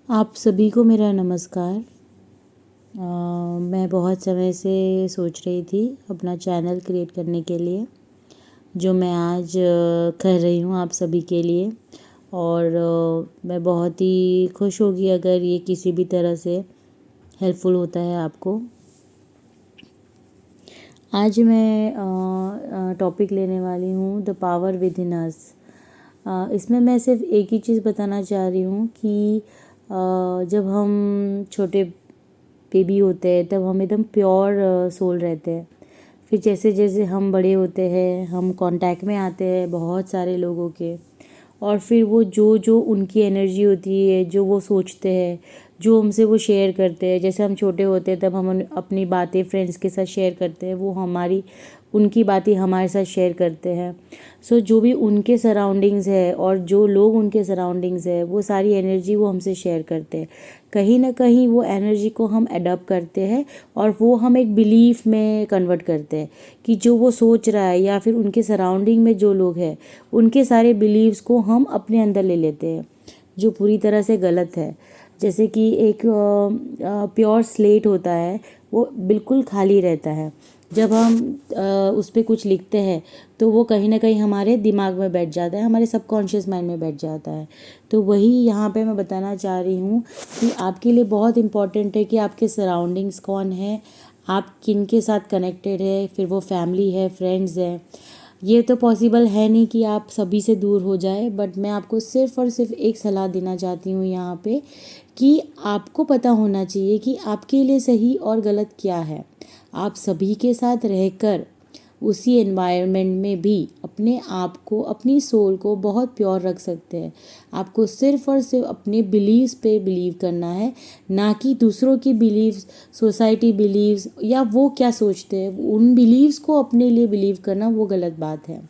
आप सभी को मेरा नमस्कार। मैं बहुत समय से सोच रही थी अपना चैनल क्रिएट करने के लिए, जो मैं आज कर रही हूँ आप सभी के लिए। और मैं बहुत ही खुश होगी अगर ये किसी भी तरह से हेल्पफुल होता है आपको। आज मैं टॉपिक लेने वाली हूँ द पावर विद इन अस। इसमें मैं सिर्फ एक ही चीज़ बताना चाह रही हूँ कि जब हम छोटे बेबी होते हैं तब हम एकदम प्योर सोल रहते हैं। फिर जैसे जैसे हम बड़े होते हैं हम कांटेक्ट में आते हैं बहुत सारे लोगों के, और फिर वो जो जो उनकी एनर्जी होती है, जो वो सोचते हैं, जो हमसे वो शेयर करते हैं। जैसे हम छोटे होते हैं तब हम अपनी बातें फ्रेंड्स के साथ शेयर करते हैं, वो हमारी उनकी बातें हमारे साथ शेयर करते हैं। सो जो भी उनके सराउंडिंग्स है और जो लोग उनके सराउंडिंग्स है वो सारी एनर्जी वो हमसे शेयर करते हैं। कहीं ना कहीं वो एनर्जी को हम अडॉप्ट करते हैं और वो हम एक बिलीफ में कन्वर्ट करते हैं कि जो वो सोच रहा है या फिर उनके सराउंडिंग में जो लोग हैं उनके सारे बिलीव्स को हम अपने अंदर ले लेते हैं, जो पूरी तरह से गलत है। जैसे कि एक प्योर स्लेट होता है, वो बिल्कुल खाली रहता है। जब हम उस पर कुछ लिखते हैं तो वो कहीं ना कहीं हमारे दिमाग में बैठ जाता है, हमारे सबकॉन्शियस माइंड में बैठ जाता है। तो वही यहाँ पे मैं बताना चाह रही हूँ कि आपके लिए बहुत इम्पॉर्टेंट है कि आपके सराउंडिंग्स कौन है, आप किन के साथ कनेक्टेड है, फिर वो फैमिली है, फ्रेंड्स है। ये तो पॉसिबल है नहीं कि आप सभी से दूर हो जाए, बट मैं आपको सिर्फ़ और सिर्फ एक सलाह देना चाहती हूँ यहाँ पे कि आपको पता होना चाहिए कि आपके लिए सही और गलत क्या है। आप सभी के साथ रहकर उसी एनवायरनमेंट में भी अपने आप को, अपनी सोल को बहुत प्योर रख सकते हैं। आपको सिर्फ और सिर्फ अपने बिलीव्स पे बिलीव करना है, ना कि दूसरों की बिलीव्स, सोसाइटी बिलीव्स या वो क्या सोचते हैं उन बिलीव्स को अपने लिए बिलीव करना वो गलत बात है।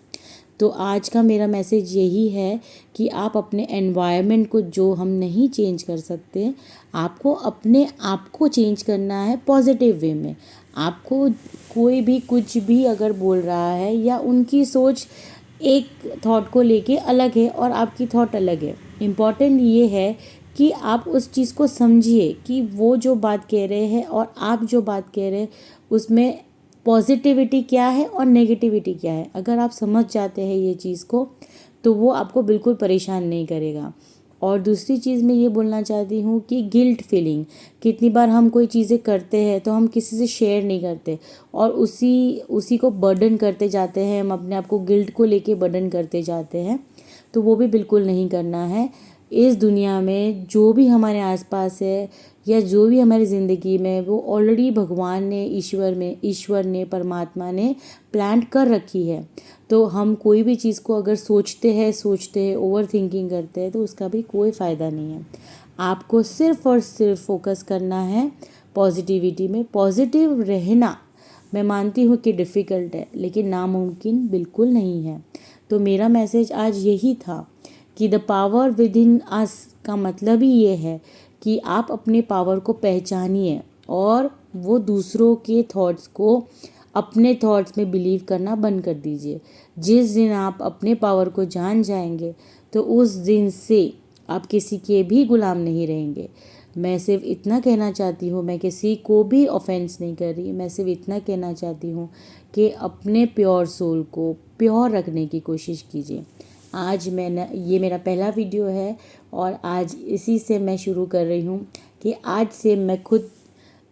तो आज का मेरा मैसेज यही है कि आप अपने एनवायरनमेंट को, जो हम नहीं चेंज कर सकते, आपको अपने आप को चेंज करना है पॉजिटिव वे में। आपको कोई भी कुछ भी अगर बोल रहा है या उनकी सोच एक थॉट को लेके अलग है और आपकी थॉट अलग है, इम्पॉर्टेंट ये है कि आप उस चीज़ को समझिए कि वो जो बात कह रहे हैं और आप जो बात कह रहे हैं उसमें पॉजिटिविटी क्या है और नेगेटिविटी क्या है। अगर आप समझ जाते हैं ये चीज़ को तो वो आपको बिल्कुल परेशान नहीं करेगा। और दूसरी चीज़ मैं ये बोलना चाहती हूँ कि गिल्ट फीलिंग, कितनी बार हम कोई चीज़ें करते हैं तो हम किसी से शेयर नहीं करते और उसी उसी को बर्डन करते जाते हैं, हम अपने आप को गिल्ट को लेके बर्डन करते जाते हैं। तो वो भी बिल्कुल नहीं करना है। इस दुनिया में जो भी हमारे आसपास है या जो भी हमारी ज़िंदगी में, वो ऑलरेडी भगवान ने, ईश्वर ने, परमात्मा ने प्लान कर रखी है। तो हम कोई भी चीज़ को अगर सोचते हैं, ओवर थिंकिंग करते हैं, तो उसका भी कोई फ़ायदा नहीं है। आपको सिर्फ़ और सिर्फ फोकस करना है पॉजिटिविटी में। पॉजिटिव रहना मैं मानती हूँ कि डिफ़िकल्ट है, लेकिन नामुमकिन बिल्कुल नहीं है। तो मेरा मैसेज आज यही था कि द पावर विद इन अस का मतलब ही ये है कि आप अपने पावर को पहचानिए और वो दूसरों के थॉट्स को अपने थॉट्स में बिलीव करना बंद कर दीजिए। जिस दिन आप अपने पावर को जान जाएंगे तो उस दिन से आप किसी के भी गुलाम नहीं रहेंगे। मैं सिर्फ इतना कहना चाहती हूँ, मैं किसी को भी ऑफेंस नहीं कर रही, मैं सिर्फ इतना कहना चाहती हूँ कि अपने प्योर सोल को प्योर रखने की कोशिश कीजिए। आज मैंने, ये मेरा पहला वीडियो है और आज इसी से मैं शुरू कर रही हूँ कि आज से मैं खुद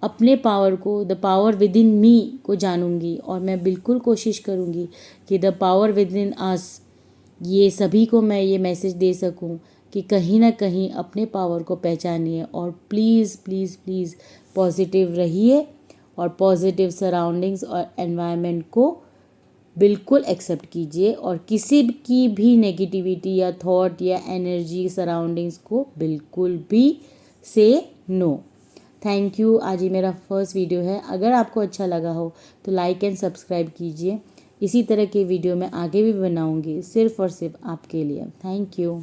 अपने पावर को, द पावर विद इन मी को जानूंगी और मैं बिल्कुल कोशिश करूँगी कि द पावर विद इन अस, ये सभी को मैं ये मैसेज दे सकूं कि कहीं ना कहीं अपने पावर को पहचानिए और प्लीज़ प्लीज़ प्लीज़ पॉजिटिव रहिए और पॉजिटिव सराउंडिंग्स और एनवायरनमेंट को बिल्कुल एक्सेप्ट कीजिए और किसी की भी नेगेटिविटी या थॉट या एनर्जी सराउंडिंग्स को बिल्कुल भी से नो। Thank you. आज ये मेरा फर्स्ट वीडियो है। अगर आपको अच्छा लगा हो तो लाइक एंड सब्सक्राइब कीजिए। इसी तरह के वीडियो मैं आगे भी बनाऊंगी सिर्फ़ और सिर्फ आपके लिए। Thank you.